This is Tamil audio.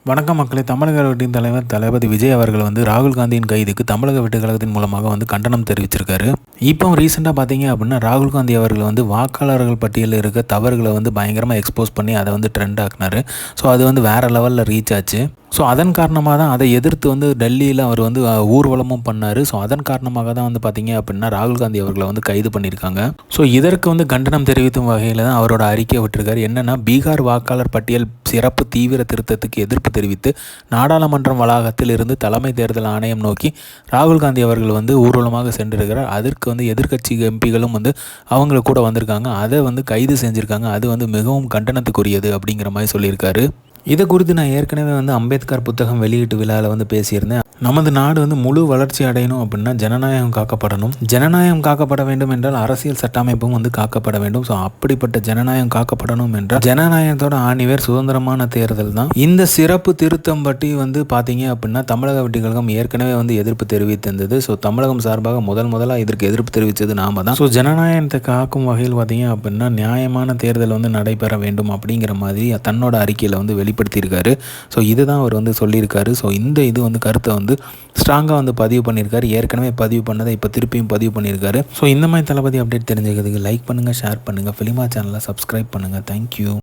வணக்கம் மக்களே. தமிழக வெற்றியின் தலைவர் தளபதி விஜய் அவர்கள் வந்து ராகுல் காந்தியின் கைதுக்கு தமிழக வெற்றி கழகத்தின் மூலமாக வந்து கண்டனம் தெரிவிச்சிருக்காரு. இப்போ ரீசெண்டாக பார்த்தீங்க அப்படின்னா ராகுல் காந்தி அவர்கள் வந்து வாக்காளர்கள் பட்டியலில் இருக்க தவறுகளை வந்து பயங்கரமாக எக்ஸ்போஸ் பண்ணி அதை வந்து ட்ரெண்ட் ஆக்குனாரு. ஸோ அது வந்து வேறு லெவலில் ரீச் ஆச்சு. ஸோ அதன் காரணமாக தான் அதை எதிர்த்து வந்து டெல்லியில் அவர் வந்து ஊர்வலமும் பண்ணார். ஸோ அதன் காரணமாக தான் வந்து பார்த்தீங்க அப்படின்னா ராகுல் காந்தி அவர்களை வந்து கைது பண்ணியிருக்காங்க. ஸோ இதற்கு வந்து கண்டனம் தெரிவிக்கும் வகையில் தான் அவரோட அறிக்கை விட்டுருக்காரு. என்னென்னா, பீகார் வாக்காளர் பட்டியல் சிறப்பு தீவிர திருத்தத்துக்கு எதிர்ப்பு தெரிவித்து நாடாளுமன்றம் வளாகத்தில் இருந்து தலைமை தேர்தல் ஆணையம் நோக்கி ராகுல் காந்தி அவர்கள் வந்து ஊர்வலமாக சென்றிருக்கிறார். அதற்கு வந்து எதிர்க்கட்சி எம்பிகளும் வந்து அவங்களுக்கு கூட வந்திருக்காங்க. அதை வந்து கைது செஞ்சுருக்காங்க. அது வந்து மிகவும் கண்டனத்துக்குரியது அப்படிங்கிற மாதிரி சொல்லியிருக்காரு. இதை குறித்து நான் ஏற்கனவே வந்து அம்பேத்கர் புத்தகம் வெளியீட்டு விழாவில் வந்து பேசியிருந்தேன். நமது நாடு வந்து முழு வளர்ச்சி அடையணும் அப்படின்னா ஜனநாயகம் காக்கப்படணும். ஜனநாயகம் காக்கப்பட வேண்டும் என்றால் அரசியல் சட்ட அமைப்பும் வந்து காக்கப்பட வேண்டும். ஸோ அப்படிப்பட்ட ஜனநாயகம் காக்கப்படணும் என்றால் ஜனநாயகத்தோட ஆணிவேர் சுதந்திரமான தேர்தல் தான். இந்த சிறப்பு திருத்தம் பற்றி வந்து பார்த்தீங்க அப்படின்னா தமிழக வெற்றி கழகம் ஏற்கனவே வந்து எதிர்ப்பு தெரிவித்திருந்தது. ஸோ தமிழகம் சார்பாக முதலாக இதற்கு எதிர்ப்பு தெரிவித்தது நாம தான். ஸோ ஜனநாயகத்தை காக்கும் வகையில் பார்த்தீங்க அப்படின்னா நியாயமான தேர்தல் வந்து நடைபெற வேண்டும் அப்படிங்கிற மாதிரி தன்னோட அறிக்கையில் வந்து வெளிப்படுத்தியிருக்காரு. ஸோ இதுதான் அவர் வந்து சொல்லியிருக்காரு. ஸோ இந்த இது வந்து கருத்தை வந்து ஸ்ட்ராங்காக வந்து பதிவு பண்ணியிருக்காரு. ஏற்கனவே பதிவு பண்ணதை இப்போ திருப்பியும் பதிவு பண்ணியிருக்காரு. ஸோ இந்த மாதிரி தளபதி அப்டேட் தெரிஞ்சுக்கிறதுக்கு லைக் பண்ணுங்கள், ஷேர் பண்ணுங்கள், ஃபிலிமா சேனலை சப்ஸ்கிரைப் பண்ணுங்கள். தேங்க்யூ.